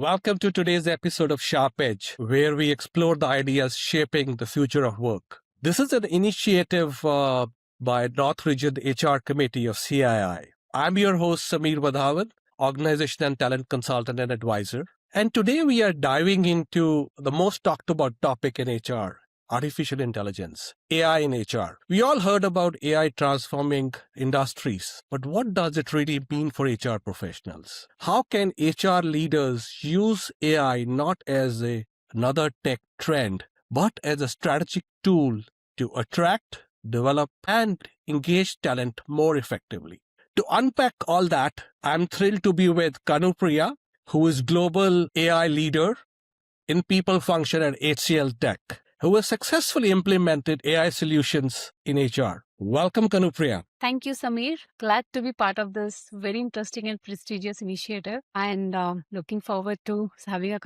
Welcome to today's episode of Sharp Edge, where we explore the ideas shaping the future of work. This is an initiative by North Region HR Committee of CII. I'm your host, Samir Wadhawan, organization and talent consultant and advisor. And today we are diving into the most talked about topic in HR, artificial intelligence, AI in HR. We all heard about AI transforming industries, but what does it really mean for HR professionals? How can HR leaders use AI not as another tech trend, but as a strategic tool to attract, develop, and engage talent more effectively? To unpack all that, I'm thrilled to be with Kannu Priya, who is Global AI Leader in People Function at HCLTech, who has successfully implemented AI solutions in HR. Welcome, Kannu Priya. Thank you, Samir. Glad to be part of this very interesting and prestigious initiative, and looking forward to having a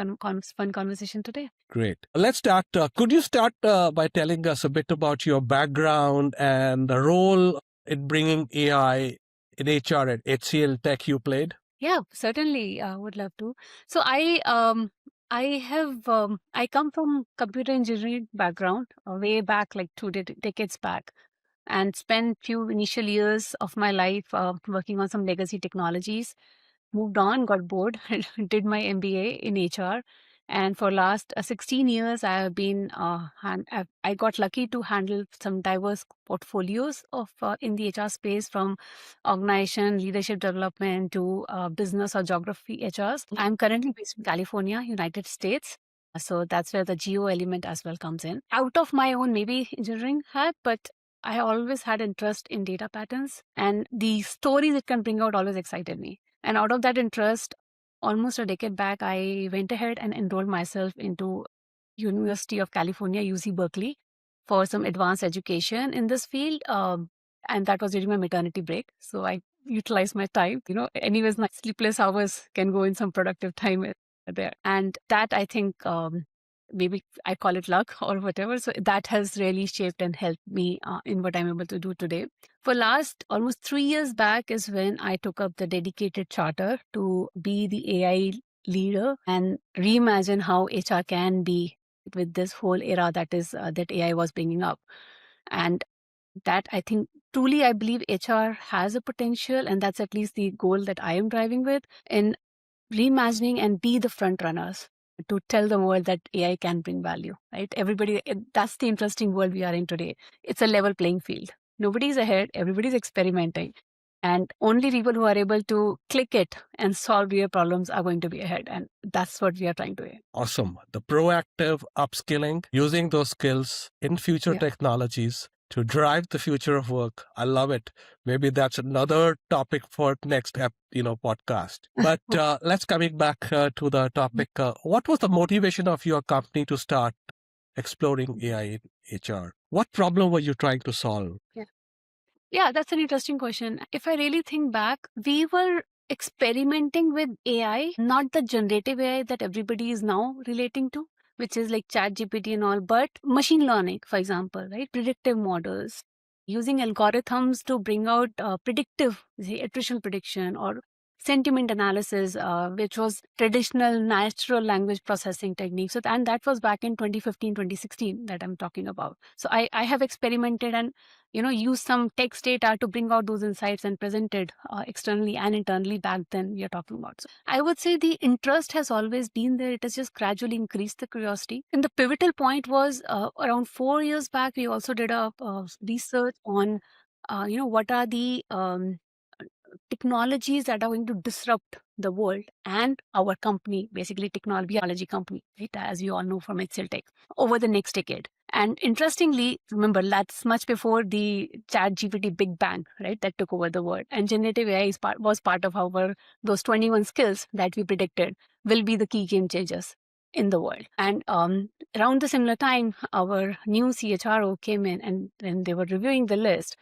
fun conversation today. Great. Let's start. Could you start by telling us a bit about your background and the role in bringing AI in HR at HCLTech you played? Yeah, certainly. Would love to. So I come from computer engineering background way back, like two decades back, and spent few initial years of my life working on some legacy technologies. Moved on, got bored, did my MBA in HR. And for last 16 years, I have been, I got lucky to handle some diverse portfolios of in the HR space, from organization, leadership development to business or geography HRs. I'm currently based in California, United States. So that's where the geo element as well comes in. Out of my own maybe engineering hat, but I always had interest in data patterns, and the stories it can bring out always excited me. And out of that interest, almost a decade back, I went ahead and enrolled myself into University of California, UC Berkeley, for some advanced education in this field. And that was during my maternity break. So I utilized my time. Anyways, my sleepless hours can go in some productive time there. And that, I think, maybe I call it luck or whatever. So that has really shaped and helped me in what I'm able to do today. For last almost 3 years back is when I took up the dedicated charter to be the AI leader and reimagine how HR can be with this whole era that is that AI was bringing up. And that, I think, truly, I believe HR has a potential, and that's at least the goal that I am driving with, in reimagining and be the front runners to tell the world that AI can bring value, right? That's the interesting world we are in today. It's a level playing field. Nobody's ahead, everybody's experimenting. And only people who are able to click it and solve real problems are going to be ahead. And that's what we are trying to do. Awesome. The proactive upskilling, using those skills in future technologies to drive the future of work. I love it. Maybe that's another topic for next podcast. But let's coming back to the topic. What was the motivation of your company to start exploring AI in HR? What problem were you trying to solve? Yeah, that's an interesting question. If I really think back, we were experimenting with AI, not the generative AI that everybody is now relating to, which is like ChatGPT and all, but machine learning, for example, right? Predictive models, using algorithms to bring out predictive, say, attrition prediction or sentiment analysis, which was traditional natural language processing techniques. And that was back in 2015, 2016 that I'm talking about. So I have experimented and used some text data to bring out those insights and presented externally and internally back then we are talking about. So I would say the interest has always been there. It has just gradually increased the curiosity. And the pivotal point was around 4 years back, we also did a research on, what are the technologies that are going to disrupt the world and our company, basically technology company, right? As you all know from HCLTech, over the next decade. And interestingly, remember, that's much before the ChatGPT Big Bang, right? That took over the world. And generative AI was part of those 21 skills that we predicted will be the key game changers in the world. And around the similar time, our new CHRO came in, and when they were reviewing the list,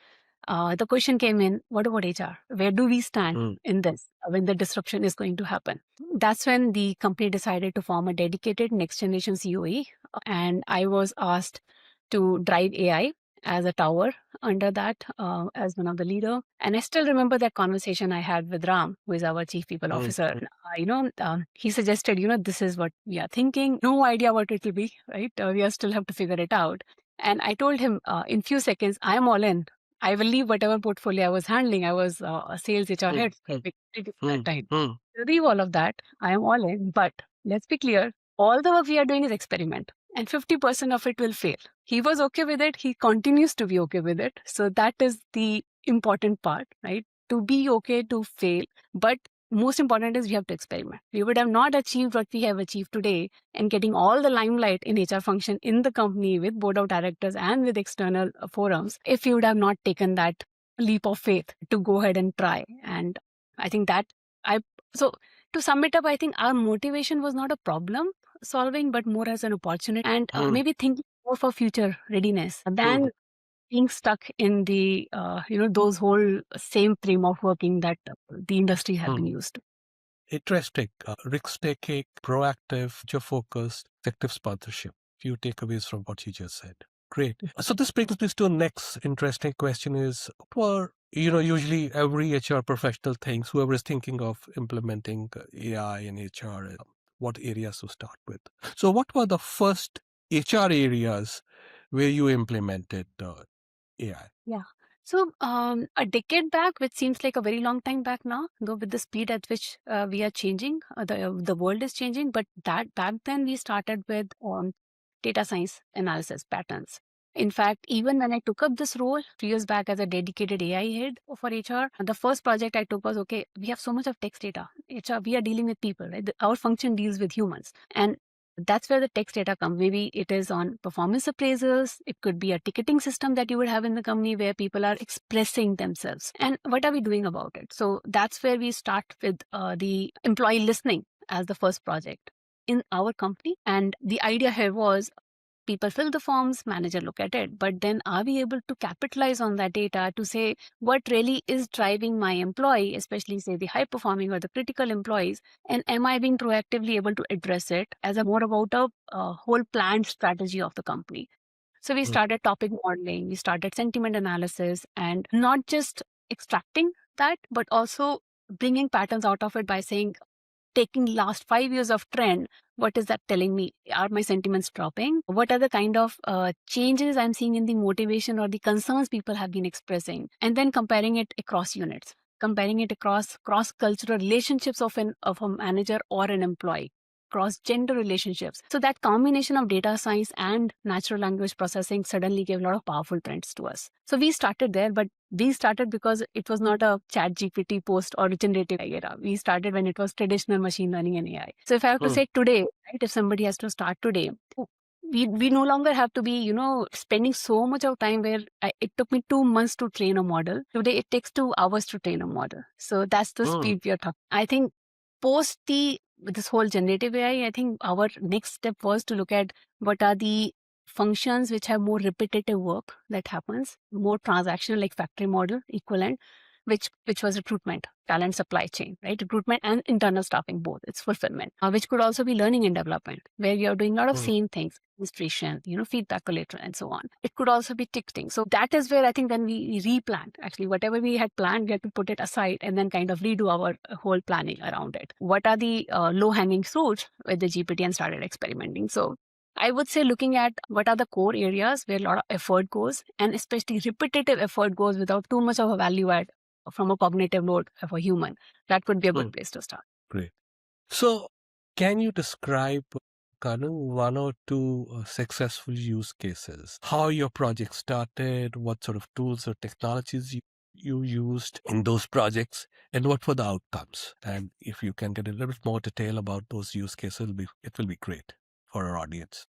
the question came in, what about HR? Where do we stand in this when the disruption is going to happen? That's when the company decided to form a dedicated next generation COE. And I was asked to drive AI as a tower under that as one of the leader. And I still remember that conversation I had with Ram, who is our chief people officer. He suggested, this is what we are thinking. No idea what it will be, right? We still have to figure it out. And I told him in few seconds, I am all in. I will leave whatever portfolio I was handling. I was a sales HR head at that time. Leave all of that. I am all in. But let's be clear, all the work we are doing is experiment. And 50% of it will fail. He was okay with it. He continues to be okay with it. So that is the important part, right? To be okay to fail. But most important is we have to experiment. We would have not achieved what we have achieved today and getting all the limelight in HR function in the company with board of directors and with external forums if we would have not taken that leap of faith to go ahead and try. And I think so to sum it up, I think our motivation was not a problem solving, but more as an opportunity and maybe thinking more for future readiness than being stuck in the, those whole same frame of working that the industry has been used to. Interesting. Risk-taking, proactive, future-focused, effective sponsorship. Few takeaways from what you just said. Great. So this brings me to the next interesting question is, usually every HR professional thinks, whoever is thinking of implementing AI in HR, what areas to start with. So what were the first HR areas where you implemented AI? Yeah. So a decade back, which seems like a very long time back now, though with the speed at which we are changing, the world is changing. But that back then we started with data science analysis patterns. In fact, even when I took up this role 3 years back as a dedicated AI head for HR, the first project I took was, okay, we have so much of text data. HR, we are dealing with people, right? Our function deals with humans. And that's where the text data comes. Maybe it is on performance appraisals. It could be a ticketing system that you would have in the company where people are expressing themselves. And what are we doing about it? So that's where we start with the employee listening as the first project in our company. And the idea here was people fill the forms, manager look at it, but then are we able to capitalize on that data to say what really is driving my employee, especially say the high performing or the critical employees, and am I being proactively able to address it as a more about a whole planned strategy of the company. So we started topic modeling, we started sentiment analysis, and not just extracting that, but also bringing patterns out of it by saying, taking last 5 years of trend, what is that telling me? Are my sentiments dropping? What are the kind of changes I'm seeing in the motivation or the concerns people have been expressing? And then comparing it across units, comparing it across cross-cultural relationships of a manager or an employee, cross-gender relationships. So that combination of data science and natural language processing suddenly gave a lot of powerful trends to us. So we started there, but we started because it was not a chat GPT post or generative era. We started when it was traditional machine learning and AI. So if I have to say today, right, if somebody has to start today, we no longer have to be, spending so much of time where it took me 2 months to train a model. Today, it takes 2 hours to train a model. So that's the speed we are talking. I think post this whole generative AI, I think our next step was to look at what are the functions which have more repetitive work that happens, more transactional like factory model equivalent, which was recruitment, talent supply chain, right? Recruitment and internal staffing, both. It's fulfillment, which could also be learning and development, where you're doing a lot of same things, administration, feedback collector, and so on. It could also be ticketing. So that is where I think when we replanned, actually, whatever we had planned, we had to put it aside and then kind of redo our whole planning around it. What are the low-hanging fruits with the GPT and started experimenting? So I would say looking at what are the core areas where a lot of effort goes, and especially repetitive effort goes without too much of a value add from a cognitive load of a human. That would be a good place to start. Great. So can you describe, Kannu, 1 or 2 successful use cases? How your project started, what sort of tools or technologies you used in those projects, and what were the outcomes? And if you can get a little bit more detail about those use cases, it will be great for our audience.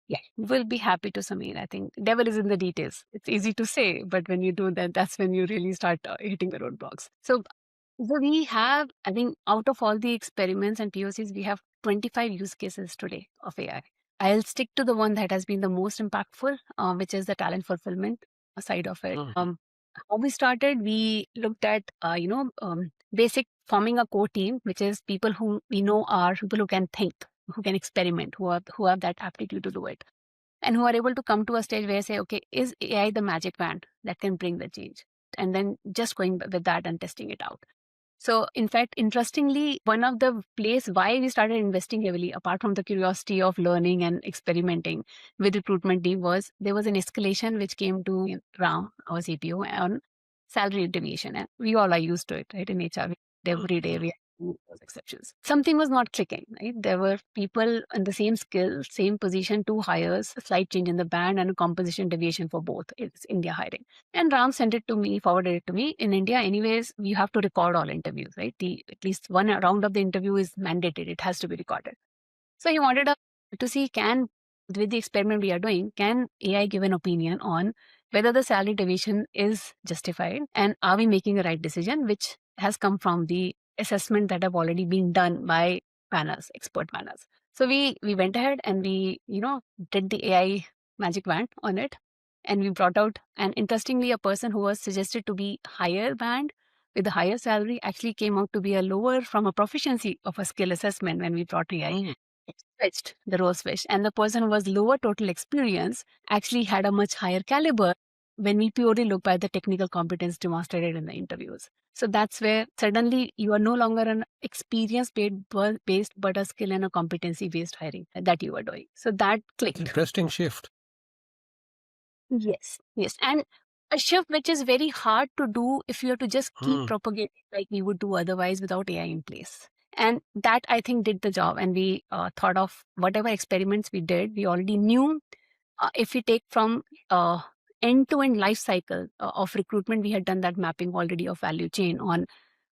Yeah, we'll be happy to, Sameer. I think devil is in the details. It's easy to say, but when you do that, that's when you really start hitting the roadblocks. So we have, I think, out of all the experiments and POCs, we have 25 use cases today of AI. I'll stick to the one that has been the most impactful, which is the talent fulfillment side of it. How we started, we looked at, basic forming a core team, which is people who we know are people who can think, who can experiment, who have that aptitude to do it. and who are able to come to a stage where say, okay, is AI the magic wand that can bring the change? And then just going with that and testing it out. So in fact, interestingly, one of the place why we started investing heavily, apart from the curiosity of learning and experimenting with recruitment team, was there was an escalation which came to Ram, our CPO, on salary deviation. And we all are used to it, right? In HR, every day we have those exceptions. Something was not clicking, right? There were people in the same skill, same position, two hires, a slight change in the band and a composition deviation for both. It's India hiring. And Ram sent it to me, forwarded it to me. In India, anyways, you have to record all interviews, right? At least one round of the interview is mandated. It has to be recorded. So he wanted to see, with the experiment we are doing, can AI give an opinion on whether the salary deviation is justified and are we making the right decision, which has come from the assessment that have already been done by panels, expert panels. So we went ahead and we, did the AI magic wand on it. And we brought out, and interestingly, a person who was suggested to be higher band with a higher salary actually came out to be a lower from a proficiency of a skill assessment when we brought AI. Switched, the role switched. And the person who was lower total experience actually had a much higher caliber when we purely look by the technical competence demonstrated in the interviews. So that's where suddenly you are no longer an experience-based, but a skill and a competency-based hiring that you are doing. So that clicked. Interesting shift. Yes. And a shift which is very hard to do if you have to just keep propagating like we would do otherwise without AI in place. And that, I think, did the job. And we thought of whatever experiments we did, we already knew if we take from end-to-end life cycle of recruitment, we had done that mapping already of value chain on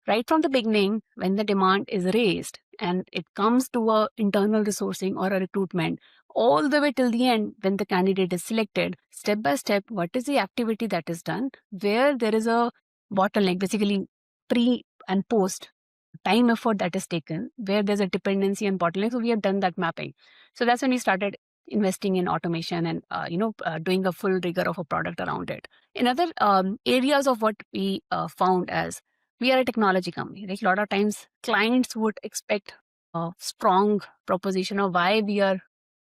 right from the beginning when the demand is raised and it comes to a internal resourcing or a recruitment, all the way till the end when the candidate is selected, step by step, what is the activity that is done, where there is a bottleneck, basically pre and post time effort that is taken, where there's a dependency and bottleneck. So we have done that mapping. So that's when we started investing in automation and doing a full rigor of a product around it. In other areas of what we found as we are a technology company, like a lot of times clients would expect a strong proposition of why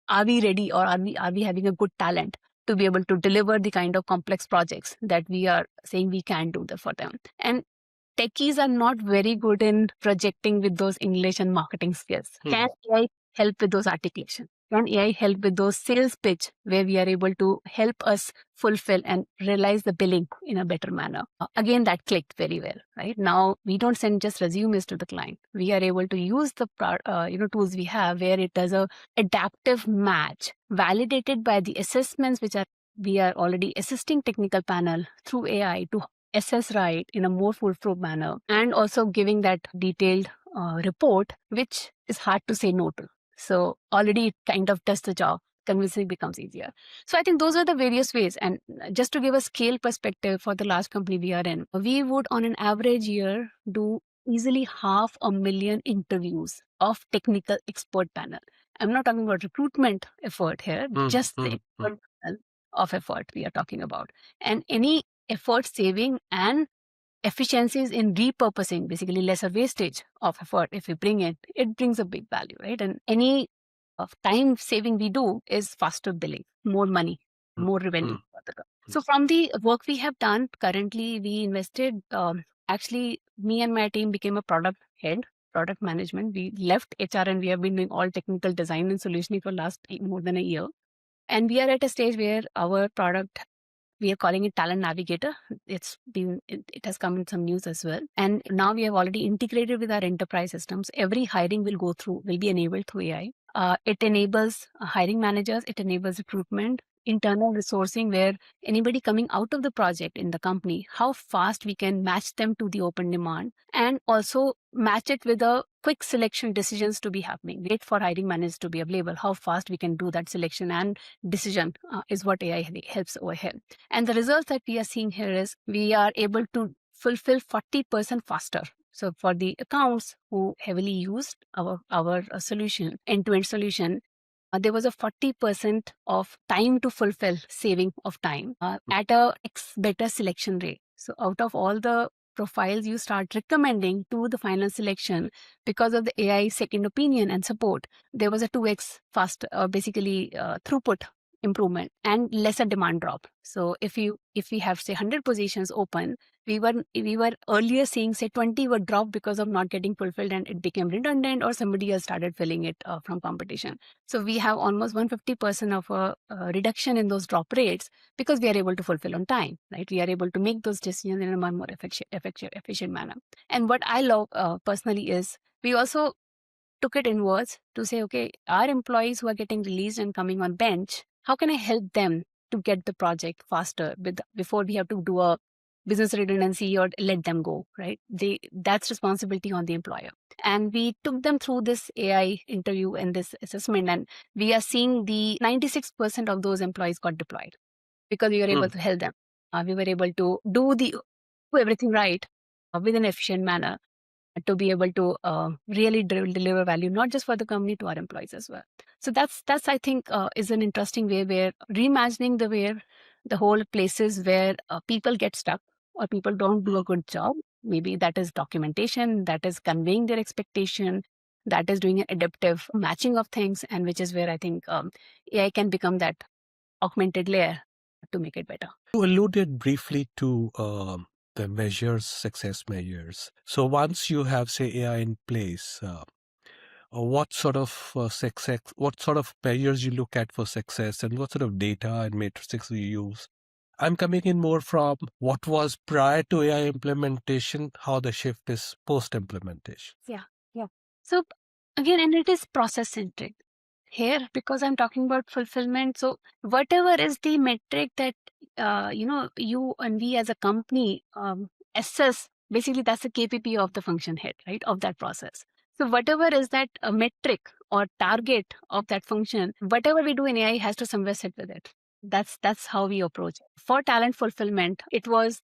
are we ready, or are we having a good talent to be able to deliver the kind of complex projects that we are saying we can do for them. And techies are not very good in projecting with those English and marketing skills. Can AI help with those articulation? Can AI help with those sales pitch where we are able to help us fulfill and realize the billing in a better manner? Again, that clicked very well, right? Now, we don't send just resumes to the client. We are able to use the tools we have where it does a adaptive match validated by the assessments we are already assisting technical panel through AI to assess right in a more foolproof manner, and also giving that detailed report, which is hard to say no to. So already it kind of does the job. Convincing becomes easier. So I think those are the various ways. And just to give a scale perspective for the large company we are in, we would on an average year do easily 500,000 interviews of technical expert panel. I'm not talking about recruitment effort here, just the expert panel of effort we are talking about. And any effort saving and efficiencies in repurposing, basically lesser wastage of effort, if we bring it brings a big value, right? And any time saving we do is faster billing, more money, more revenue. So from the work we have done, currently we invested, actually me and my team became a product head, product management. We left HR and we have been doing all technical design and solutioning for last more than a year. And we are at a stage where our product, we are calling it Talent Navigator. It has come in some news as well. And now we have already integrated with our enterprise systems. Every hiring will be enabled through AI. It enables hiring managers. It enables recruitment, internal resourcing, where anybody coming out of the project in the company, how fast we can match them to the open demand, and also match it with a quick selection decisions to be happening. Wait for hiring managers to be available. How fast we can do that selection and decision is what AI helps over here. And the results that we are seeing here is we are able to fulfill 40% faster. So for the accounts who heavily used our solution, end-to-end solution, there was a 40% of time to fulfill saving of time at a better selection rate. So out of all the profiles you start recommending to the final selection, because of the AI second opinion and support, there was a 2x fast, basically throughput improvement and lesser demand drop. So if we have say 100 positions open, we were earlier seeing say 20 would drop because of not getting fulfilled and it became redundant or somebody else started filling it from competition. So we have almost 150% of a reduction in those drop rates because we are able to fulfill on time, right? We are able to make those decisions in a much more efficient manner. And what I love personally is we also took it inwards to say, okay, our employees who are getting released and coming on bench, how can I help them to get the project faster before we have to do a business redundancy or let them go, right? That's responsibility on the employer. And we took them through this AI interview and this assessment, and we are seeing the 96% of those employees got deployed because we were able to help them. We were able to do everything right with an efficient manner to be able to really deliver value, not just for the company, to our employees as well. So that's I think is an interesting way where reimagining the whole places where people get stuck or people don't do a good job. Maybe that is documentation, that is conveying their expectation, that is doing an adaptive matching of things, and which is where I think AI can become that augmented layer to make it better. You alluded briefly to the measures, success measures. So once you have, say, AI in place, what sort of success, what sort of measures you look at for success, and what sort of data and matrices you use? I'm coming in more from what was prior to AI implementation, how the shift is post-implementation. Yeah. So again, and it is process centric here because I'm talking about fulfillment. So whatever is the metric that you and we as a company assess, basically that's the KPP of the function head, right, of that process. So whatever is that metric or target of that function, whatever we do in AI has to somewhere sit with it. That's how we approach it. For talent fulfillment, it was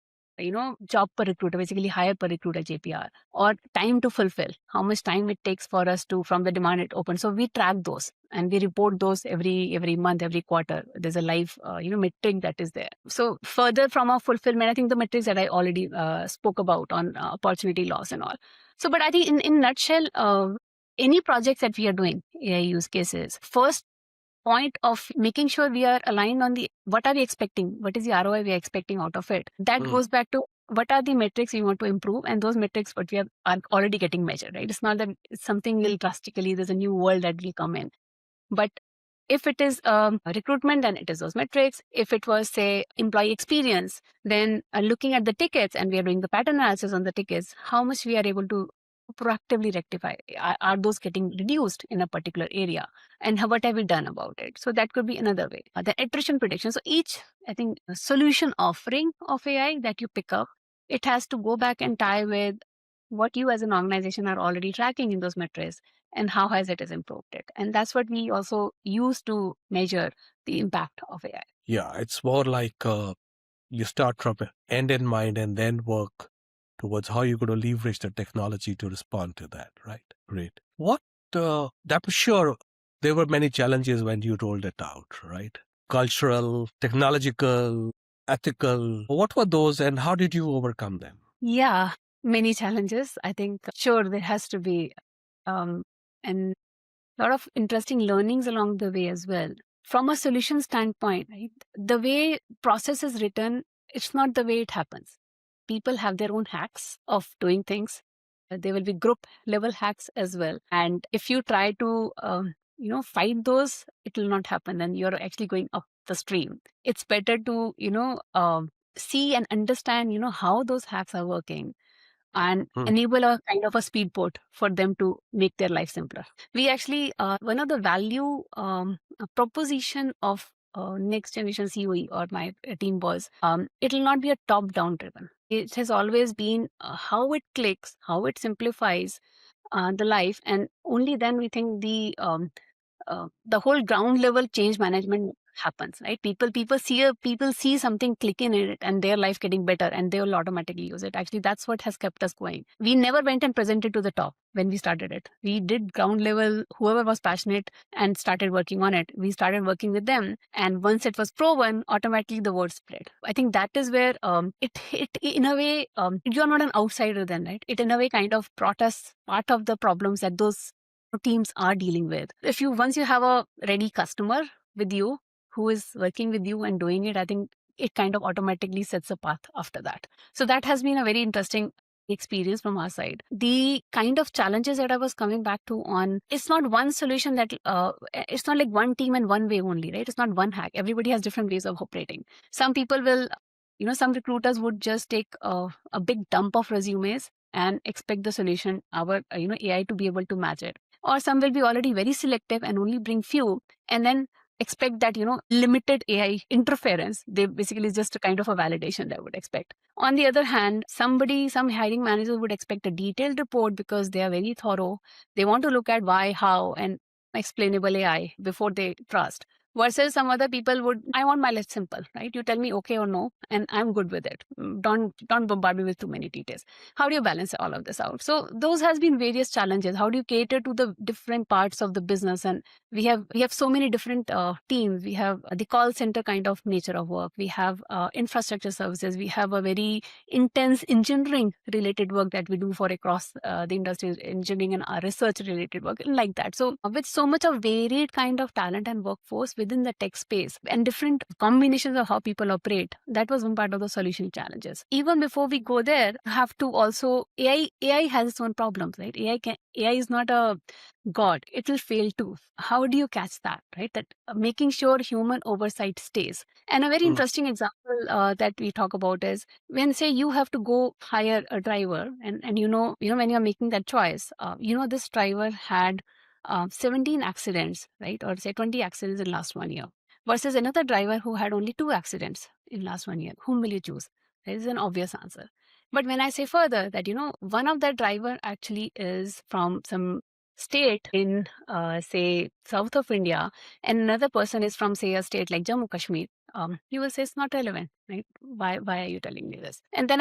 job per recruiter, basically hire per recruiter JPR, or time to fulfill, how much time it takes for us to from the demand it opens. So we track those and we report those every month, every quarter. There's a live metric that is there. So further from our fulfillment, I think the metrics that I already spoke about on opportunity loss and all. So but I think in nutshell, any projects that we are doing, AI use cases, first point of making sure we are aligned on the what are we expecting, what is the ROI we are expecting out of it. That goes back to what are the metrics we want to improve, and those metrics what we are already getting measured, right? It's not that it's something will drastically, there's a new world that will come in. But if it is recruitment, then it is those metrics. If it was, say, employee experience, then looking at the tickets and we are doing the pattern analysis on the tickets, how much we are able to proactively rectify. Are those getting reduced in a particular area? And what have we done about it? So that could be another way. The attrition prediction. So each, I think, solution offering of AI that you pick up, it has to go back and tie with what you as an organization are already tracking in those metrics and how has it has improved it. And that's what we also use to measure the impact of AI. Yeah, it's more like you start from end in mind and then work towards how you're going to leverage the technology to respond to that, right? Great. What, I'm sure there were many challenges when you rolled it out, right? Cultural, technological, ethical. What were those and how did you overcome them? Yeah, many challenges. I think, sure, there has to be and a lot of interesting learnings along the way as well. From a solution standpoint, right, the way process is written, it's not the way it happens. People have their own hacks of doing things. There will be group level hacks as well. And if you try to, fight those, it will not happen. And you're actually going up the stream. It's better to, see and understand, how those hacks are working and enable a kind of a speedboat for them to make their life simpler. We actually, one of the value proposition of next generation COE or my team was, it will not be a top-down driven. It has always been how it clicks, how it simplifies the life, and only then we think the whole ground level change management happens, right? People see something click in it and their life getting better and they will automatically use it. Actually, that's what has kept us going. We never went and presented to the top when we started it. We did ground level, whoever was passionate and started working on it. We started working with them. And once it was proven, automatically the word spread. I think that is where it in a way, you're not an outsider then, right? It in a way kind of brought us part of the problems that those teams are dealing with. Once you have a ready customer with you who is working with you and doing it, I think it kind of automatically sets a path after that. So that has been a very interesting experience from our side. The kind of challenges that I was coming back to on, it's not one solution that it's not like one team and one way only, right? It's not one hack. Everybody has different ways of operating. Some people will, some recruiters would just take a big dump of resumes and expect the solution, our AI to be able to match it. Or some will be already very selective and only bring few, and then expect that limited AI interference. They basically is just a kind of a validation they would expect. On the other hand, some hiring manager would expect a detailed report because they are very thorough. They want to look at why, how, and explainable AI before they trust. Versus some other people would, I want my life simple, right? You tell me okay or no, and I'm good with it. Don't bombard me with too many details. How do you balance all of this out? So those has been various challenges. How do you cater to the different parts of the business? And we have so many different teams. We have the call center kind of nature of work. We have infrastructure services. We have a very intense engineering related work that we do for across the industry, engineering and research related work like that. So with so much of varied kind of talent and workforce within the tech space and different combinations of how people operate, that was one part of the solution challenges. Even before we go there, you have to also, AI has its own problems, right? AI is not a god. It will fail too. How do you catch that, right? That making sure human oversight stays. And a very interesting example that we talk about is when, say, you have to go hire a driver, and when you're making that choice, this driver had 17 accidents, right? Or say 20 accidents in last 1 year versus another driver who had only 2 accidents in last 1 year. Whom will you choose? There is an obvious answer. But when I say further that, one of that driver actually is from some state in, say, south of India, and another person is from, say, a state like Jammu Kashmir, you will say it's not relevant, right? Why are you telling me this? And then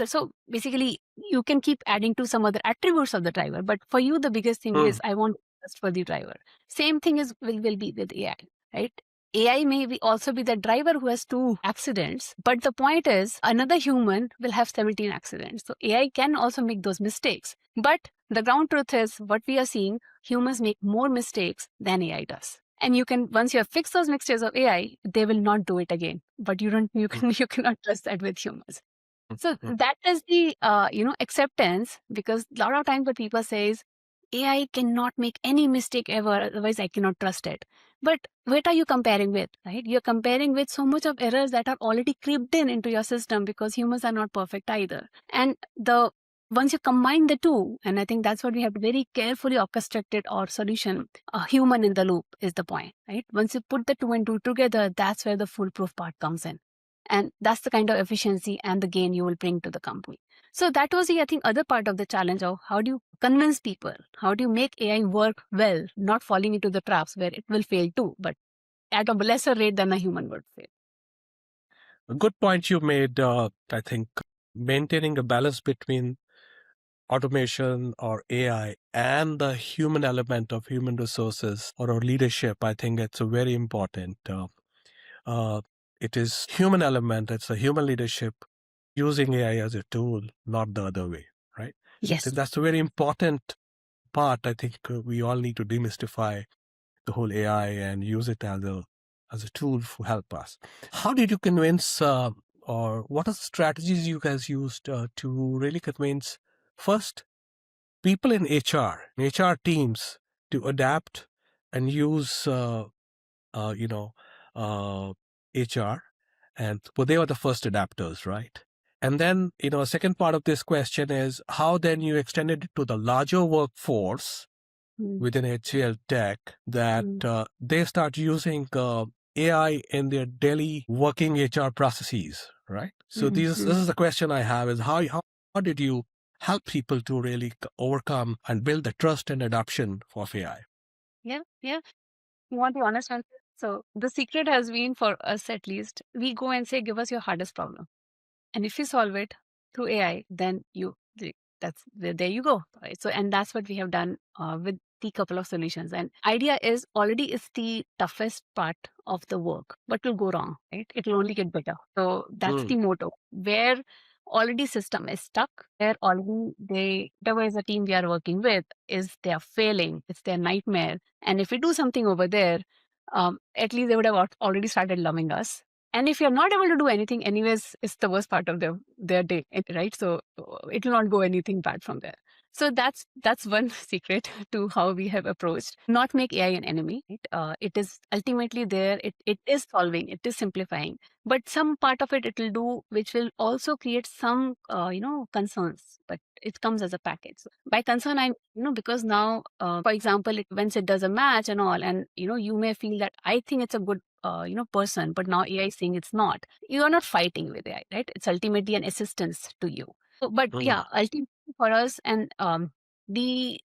so basically you can keep adding to some other attributes of the driver, but for you the biggest thing is I want trust for the driver. Same thing will be with AI, right? AI may also be the driver who has 2 accidents, but the point is another human will have 17 accidents. So AI can also make those mistakes. But the ground truth is what we are seeing, humans make more mistakes than AI does. And once you have fixed those mistakes of AI, they will not do it again. But you cannot trust that with humans. So that is the acceptance, because a lot of times what people say is AI cannot make any mistake ever, otherwise I cannot trust it. But what are you comparing with, right? You're comparing with so much of errors that are already creeped into your system, because humans are not perfect either. And once you combine the two, and I think that's what we have to very carefully orchestrated our solution, a human in the loop is the point, right? Once you put the 2 and 2 together, that's where the foolproof part comes in. And that's the kind of efficiency and the gain you will bring to the company. So that was the, I think, other part of the challenge of how do you convince people? How do you make AI work well, not falling into the traps where it will fail too, but at a lesser rate than a human would fail? A good point you made. I think maintaining a balance between automation or AI and the human element of human resources or leadership, I think it's a very important. It is human element, it's a human leadership using AI as a tool, not the other way, right? Yes. So that's a very important part. I think we all need to demystify the whole AI and use it as a tool to help us. How did you convince, or what are the strategies you guys used to really convince first people in HR teams to adapt and use, HR, and well, they were the first adapters, right? And then, a second part of this question is how then you extended it to the larger workforce within HCLTech that they start using AI in their daily working HR processes, right? So this is the question I have is how did you help people to really overcome and build the trust and adoption of AI? Yeah. You want the honest answer? So the secret has been, for us at least, we go and say, give us your hardest problem. And if you solve it through AI, then there you go. Right? So, and that's what we have done with the couple of solutions. And idea is already is the toughest part of the work. What will go wrong, right? It will only get better. So that's the motto. Where already system is stuck, where already whatever is the team we are working with is they are failing, it's their nightmare. And if we do something over there, at least they would have already started loving us. And if you're not able to do anything, anyways, it's the worst part of their day, right? So it will not go anything bad from there. So that's one secret to how we have approached. Not make AI an enemy. Right? It is ultimately there. It is solving. It is simplifying. But some part of it will do, which will also create some concerns. But it comes as a package. So by concern, I because now, for example, once it does a match and all, and you may feel that I think it's a good person, but now AI is saying it's not. You are not fighting with AI, right? It's ultimately an assistance to you. So, but yeah, ultimately for us, and the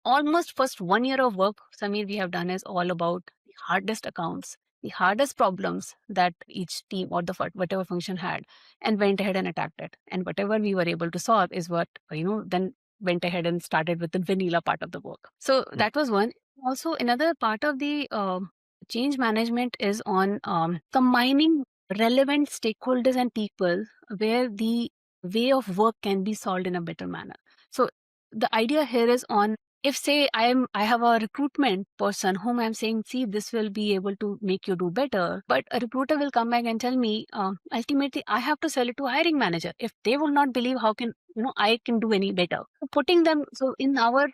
almost first 1 year of work, Samir, we have done is all about the hardest accounts, the hardest problems that each team or the whatever function had, and went ahead and attacked it. And whatever we were able to solve is what then went ahead and started with the vanilla part of the work. So that was one. Also, another part of the change management is on combining relevant stakeholders and people where the way of work can be solved in a better manner. So the idea here is on, if say I have a recruitment person whom I'm saying, see, this will be able to make you do better, but a recruiter will come back and tell me, ultimately I have to sell it to a hiring manager. If they will not believe, how can I can do any better? Putting them, so in our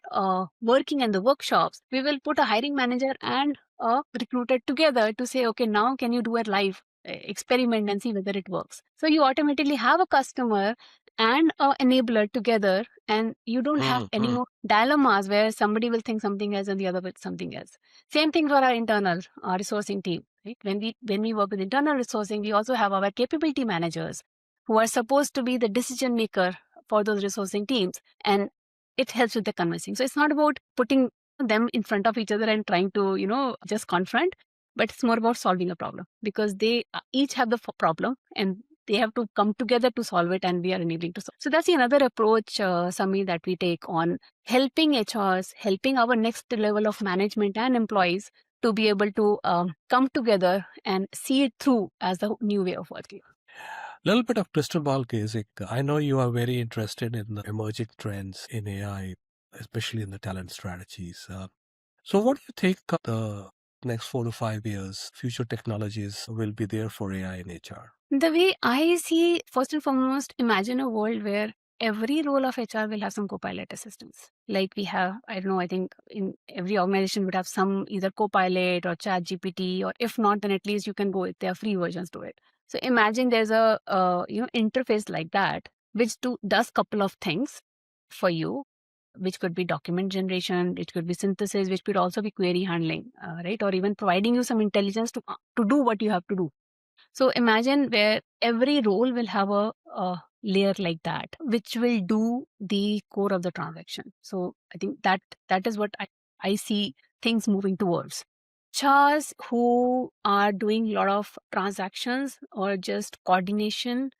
working and the workshops, we will put a hiring manager and a recruiter together to say, okay, now can you do a live experiment and see whether it works? So you automatically have a customer and an enabler together, and you don't have any more dilemmas where somebody will think something else and the other with something else. Same thing for our internal resourcing team. Right? When we work with internal resourcing, we also have our capability managers who are supposed to be the decision maker for those resourcing teams, and it helps with the convincing. So it's not about putting them in front of each other and trying to just confront, but it's more about solving a problem, because they each have the problem and they have to come together to solve it, and we are enabling to solve. So that's another approach, Sami, that we take on helping HRs, helping our next level of management and employees to be able to come together and see it through as a new way of working. Little bit of crystal ball gazing. I know you are very interested in the emerging trends in AI, especially in the talent strategies. So what do you think the next 4 to 5 years future technologies will be there for AI in HR? The way I see, first and foremost, imagine a world where every role of HR will have some copilot assistants. Like we have, I don't know, I think in every organization would have some either copilot or chat GPT, or if not, then at least you can go with their free versions to it. So imagine there's a interface like that, which does couple of things for you, which could be document generation, it could be synthesis, which could also be query handling, right? Or even providing you some intelligence to do what you have to do. So imagine where every role will have a layer like that, which will do the core of the transaction. So I think that is what I see things moving towards. Chars who are doing a lot of transactions or just coordination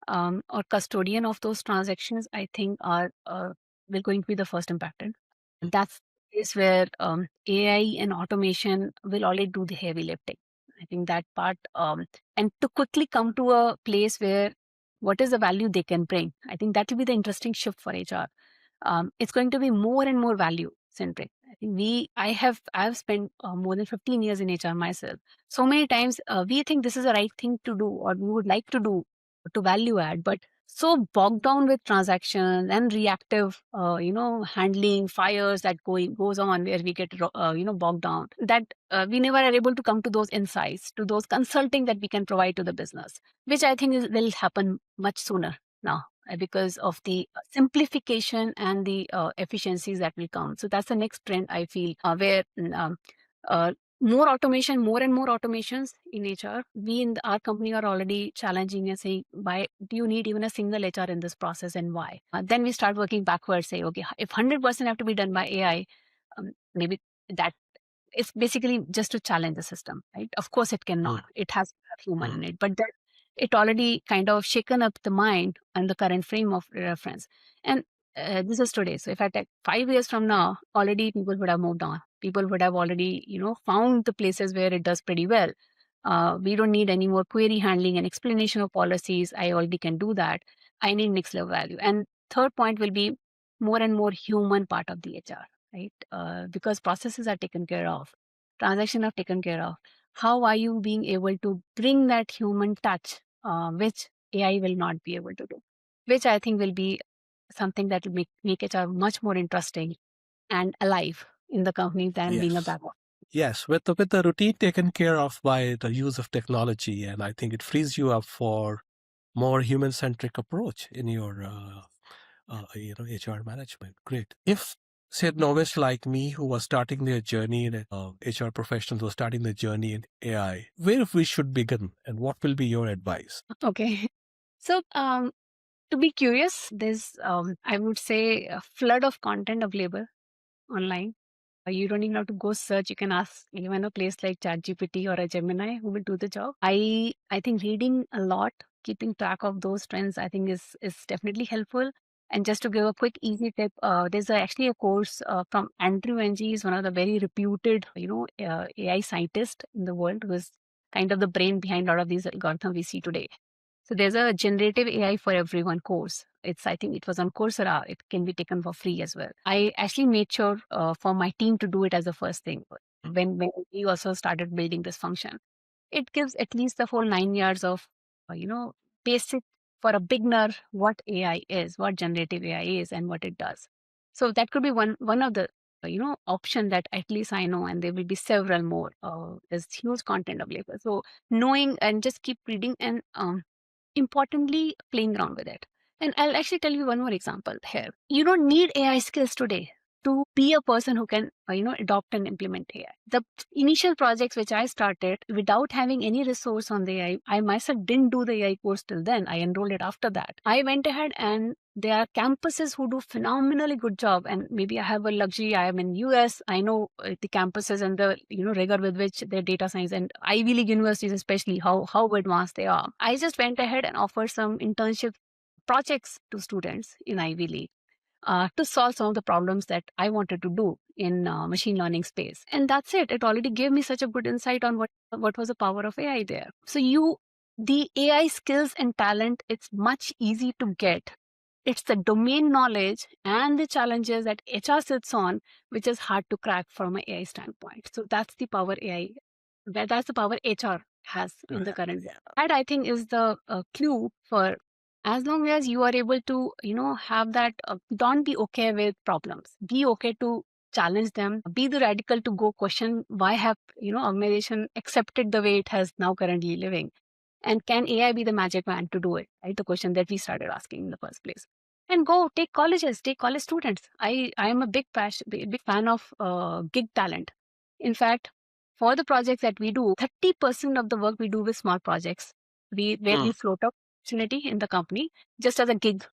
or custodian of those transactions, I think are will going to be the first impacted. And that's is where AI and automation will already do the heavy lifting. I think that part, and to quickly come to a place where what is the value they can bring. I think that will be the interesting shift for HR. It's going to be more and more value centric. I think I have spent more than 15 years in HR myself. So many times we think this is the right thing to do, or we would like to do to value add, but so bogged down with transactions and reactive, handling fires that goes on, where we get, bogged down, that we never are able to come to those insights, to those consulting that we can provide to the business, which I think will happen much sooner now because of the simplification and the efficiencies that will come. So that's the next trend I feel, where uh, more automation, more and more automations in HR. We in our company are already challenging and saying, why do you need even a single HR in this process, and why? Then we start working backwards, say, okay, if 100% have to be done by AI, maybe that it's basically just to challenge the system, right? Of course, it cannot. It has a human in it, but that it already kind of shaken up the mind and the current frame of reference. And this is today. So if I take 5 years from now, already people would have moved on. People would have already, found the places where it does pretty well. We don't need any more query handling and explanation of policies. I already can do that. I need next level value. And third point will be more and more human part of the HR, right? Because processes are taken care of. transaction are taken care of. How are you being able to bring that human touch, which AI will not be able to do, which I think will be something that will make HR much more interesting and alive in the company than being a Yes. backup. Yes, with the routine taken care of by the use of technology, and I think it frees you up for more human-centric approach in your HR management. Great. If say novice like me who was starting their journey in HR professionals who are starting their journey in AI, where we should begin, and what will be your advice? Okay. So, to be curious, there's, I would say, a flood of content available online. You don't even have to go search. You can ask even a place like ChatGPT or a Gemini who will do the job. I think reading a lot, keeping track of those trends, I think is definitely helpful. And just to give a quick, easy tip, there's actually a course from Andrew Ng. He's one of the very reputed, AI scientists in the world, who is kind of the brain behind a lot of these algorithms we see today. So there's a generative AI for everyone course. I think it was on Coursera. It can be taken for free as well. I actually made sure for my team to do it as the first thing when we also started building this function. It gives at least the whole 9 years of, basic for a beginner, what AI is, what generative AI is, and what it does. So that could be one of the option that at least I know, and there will be several more. There's huge content available. So knowing and just keep reading and importantly playing around with it. And I'll actually tell you one more example here. You don't need AI skills today to be a person who can adopt and implement AI. The initial projects which I started without having any resource on the AI, I myself didn't do the AI course till then. I enrolled it after that. I went ahead, and there are campuses who do phenomenally good job, and maybe I have a luxury. I am in US. I know the campuses and the rigor with which their data science and Ivy League universities, especially how advanced they are. I just went ahead and offered some internship projects to students in Ivy League to solve some of the problems that I wanted to do in machine learning space. And that's it. It already gave me such a good insight on what was the power of AI there. So the AI skills and talent, it's much easy to get. It's the domain knowledge and the challenges that HR sits on, which is hard to crack from an AI standpoint. So that's the power AI, that's the power HR has in the current world. That I think is the clue for, as long as you are able to, have that, don't be okay with problems. Be okay to challenge them. Be the radical to go question why have, organization accepted the way it has now currently living. And can AI be the magic man to do it? Right? The question that we started asking in the first place. And go take colleges, take college students. I am a big fan of gig talent. In fact, for the projects that we do, 30% of the work we do with small projects, where we float up opportunity in the company just as a gig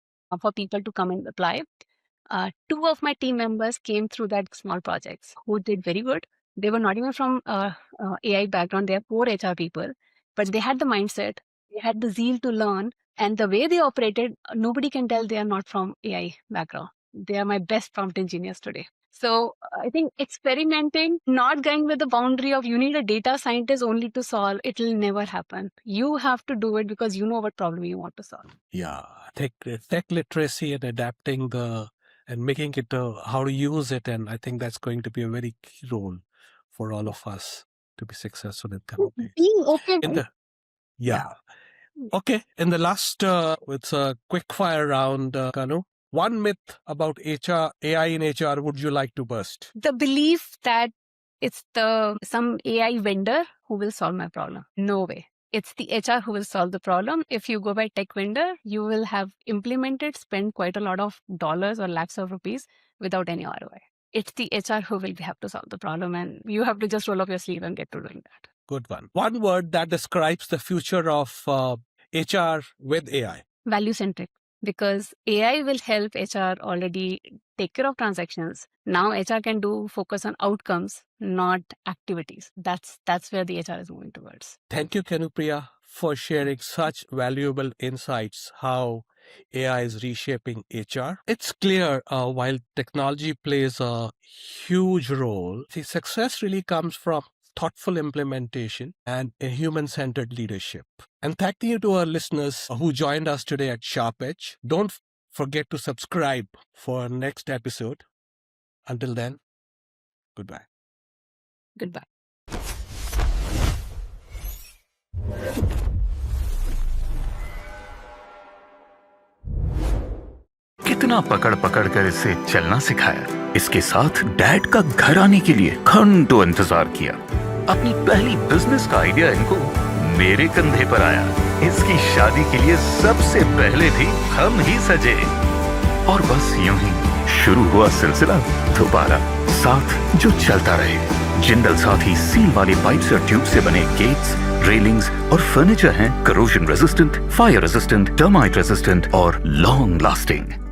for people to come and apply. Two of my team members came through that small projects who did very good. They were not even from AI background. They are core HR people, but they had the mindset, they had the zeal to learn, and the way they operated, nobody can tell they are not from AI background. They are my best prompt engineers today. So I think experimenting, not going with the boundary of you need a data scientist only to solve, it will never happen. You have to do it because you know what problem you want to solve. Yeah, tech literacy and adapting and making it how to use it, and I think that's going to be a very key role for all of us to be successful in coming days. Being okay In with the yeah. Okay, in the last, it's a quick fire round, Kanu. One myth about AI in HR would you like to burst? the belief that it's some AI vendor who will solve my problem. No way. It's the HR who will solve the problem. If you go by tech vendor, you will have implemented, spend quite a lot of dollars or lakhs of rupees without any ROI. It's the HR who will have to solve the problem, and you have to just roll up your sleeve and get to doing that. Good one. One word that describes the future of HR with AI. Value-centric, because AI will help HR already take care of transactions. Now HR can focus on outcomes, not activities. That's where the HR is moving towards. Thank you, Kannu, Priya, for sharing such valuable insights how AI is reshaping HR. It's clear while technology plays a huge role, the success really comes from thoughtful implementation and a human-centered leadership. And thank you to our listeners who joined us today at Sharp Edge. Don't forget to subscribe for our next episode. Until then, goodbye. Goodbye. इतना पकड़ पकड़ कर इसे चलना सिखाया। इसके साथ dad का घर आने के लिए घंटों इंतजार किया। अपनी पहली बिजनेस का आइडिया इनको मेरे कंधे पर आया। इसकी शादी के लिए सबसे पहले भी हम ही सजे। और बस यूं ही शुरू हुआ सिलसिला दोबारा, साथ जो चलता रहे। जिंदल साथ ही सील वाले पाइप्स और ट्यूब से बने गेट्स, रेलिंग्स और फर्नीचर हैं corrosion resistant, fire resistant, termite resistant और लॉन्ग लास्टिंग।